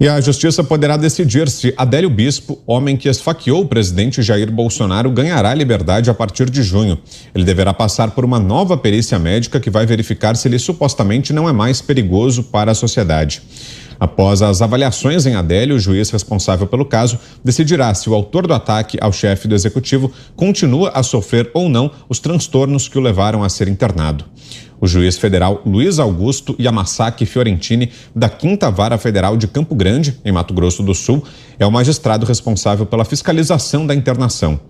E a justiça poderá decidir se Adélio Bispo, homem que esfaqueou o presidente Jair Bolsonaro, ganhará liberdade a partir de junho. Ele deverá passar por uma nova perícia médica que vai verificar se ele supostamente não é mais perigoso para a sociedade. Após as avaliações em Adélio, o juiz responsável pelo caso decidirá se o autor do ataque ao chefe do executivo continua a sofrer ou não os transtornos que o levaram a ser internado. O juiz federal Luiz Augusto Yamasaki Fiorentini, da 5ª Vara Federal de Campo Grande, em Mato Grosso do Sul, é o magistrado responsável pela fiscalização da internação.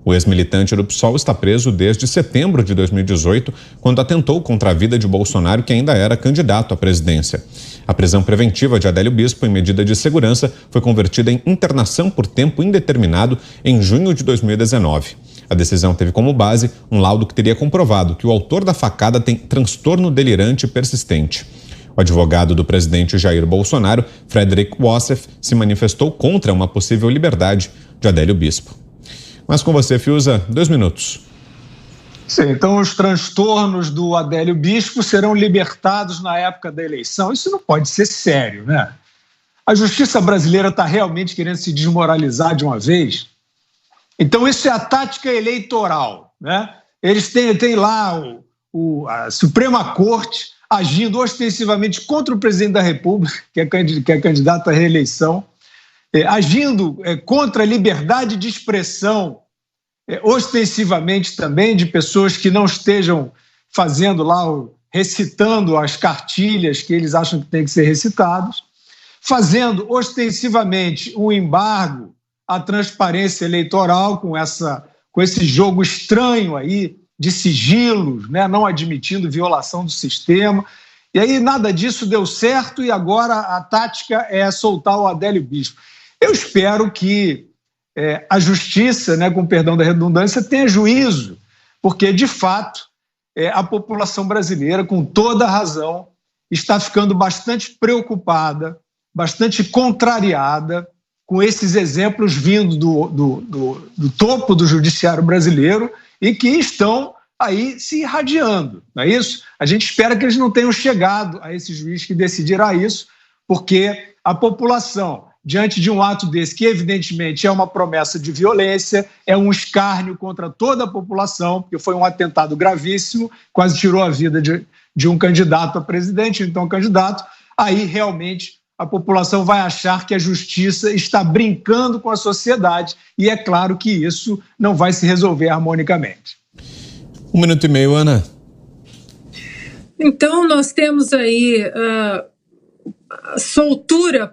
O ex-militante do PSOL está preso desde setembro de 2018, quando atentou contra a vida de Bolsonaro, que ainda era candidato à presidência. A prisão preventiva de Adélio Bispo, em medida de segurança, foi convertida em internação por tempo indeterminado em junho de 2019. A decisão teve como base um laudo que teria comprovado que o autor da facada tem transtorno delirante persistente. O advogado do presidente Jair Bolsonaro, Frederic Wassef, se manifestou contra uma possível liberdade de Adélio Bispo. Mas com você, Fiuza, 2 minutos. Sim, então os transtornos do Adélio Bispo serão libertados na época da eleição. Isso não pode ser sério, né? A justiça brasileira está realmente querendo se desmoralizar de uma vez? Então isso é a tática eleitoral, né? Eles têm lá a Suprema Corte agindo ostensivamente contra o presidente da República, que é candidato à reeleição, agindo contra a liberdade de expressão, ostensivamente também de pessoas que não estejam fazendo lá, recitando as cartilhas que eles acham que têm que ser recitados, fazendo ostensivamente um embargo à transparência eleitoral com esse jogo estranho aí de sigilos, né, não admitindo violação do sistema. E aí nada disso deu certo e agora a tática é soltar o Adélio Bispo. Eu espero que a justiça, né, com perdão da redundância, tenha juízo, porque, de fato, a população brasileira, com toda a razão, está ficando bastante preocupada, bastante contrariada com esses exemplos vindo do topo do judiciário brasileiro e que estão aí se irradiando, não é isso? A gente espera que eles não tenham chegado a esse juiz que decidirá isso, porque a população, diante de um ato desse, que evidentemente é uma promessa de violência, é um escárnio contra toda a população, porque foi um atentado gravíssimo, quase tirou a vida de um candidato a presidente, então candidato, aí realmente a população vai achar que a justiça está brincando com a sociedade e é claro que isso não vai se resolver harmonicamente. 1 minuto e meio, Ana. Então nós temos aí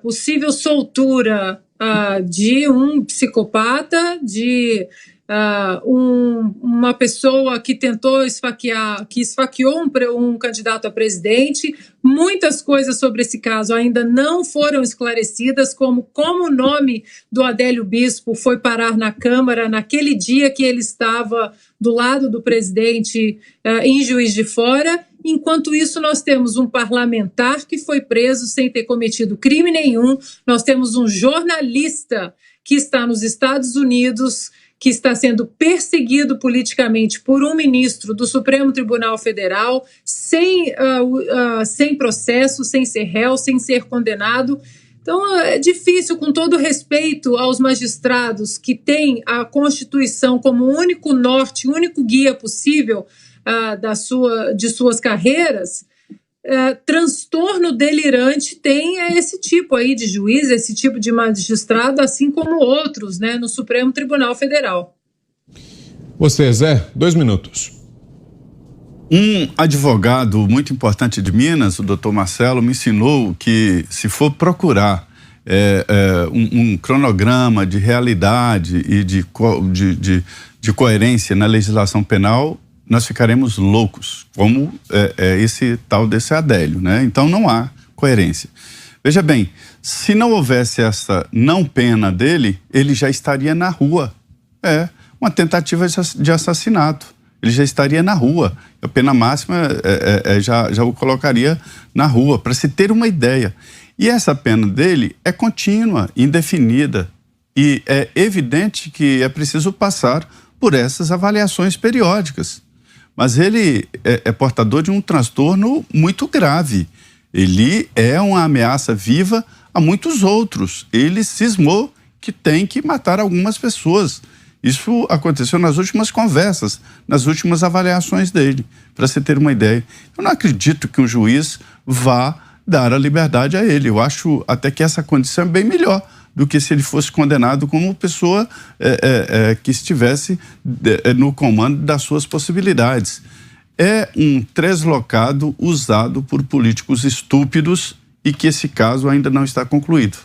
possível soltura de um psicopata, de uma pessoa que tentou esfaqueou um candidato a presidente. Muitas coisas sobre esse caso ainda não foram esclarecidas, como o nome do Adélio Bispo foi parar na Câmara naquele dia que ele estava do lado do presidente em Juiz de Fora. Enquanto isso, nós temos um parlamentar que foi preso sem ter cometido crime nenhum, nós temos um jornalista que está nos Estados Unidos, que está sendo perseguido politicamente por um ministro do Supremo Tribunal Federal, sem processo, sem ser réu, sem ser condenado. Então, é difícil, com todo respeito aos magistrados que têm a Constituição como único norte, único guia possível de suas carreiras, transtorno delirante tem esse tipo aí de juiz, esse tipo de magistrado, assim como outros, né, no Supremo Tribunal Federal. Você, Zé, 2 minutos. Um advogado muito importante de Minas, o doutor Marcelo, me ensinou que se for procurar um cronograma de realidade e de coerência na legislação penal, nós ficaremos loucos, como esse tal desse Adélio, né? Então não há coerência. Veja bem, se não houvesse essa não pena dele, ele já estaria na rua. Uma tentativa de assassinato. Ele já estaria na rua. A pena máxima já o colocaria na rua, para se ter uma ideia. E essa pena dele é contínua, indefinida. E é evidente que é preciso passar por essas avaliações periódicas. Mas ele é portador de um transtorno muito grave. Ele é uma ameaça viva a muitos outros. Ele cismou que tem que matar algumas pessoas. Isso aconteceu nas últimas conversas, nas últimas avaliações dele, para você ter uma ideia. Eu não acredito que um juiz vá dar a liberdade a ele. Eu acho até que essa condição é bem melhor do que se ele fosse condenado como pessoa que estivesse no comando das suas possibilidades. É um translocado usado por políticos estúpidos e que esse caso ainda não está concluído.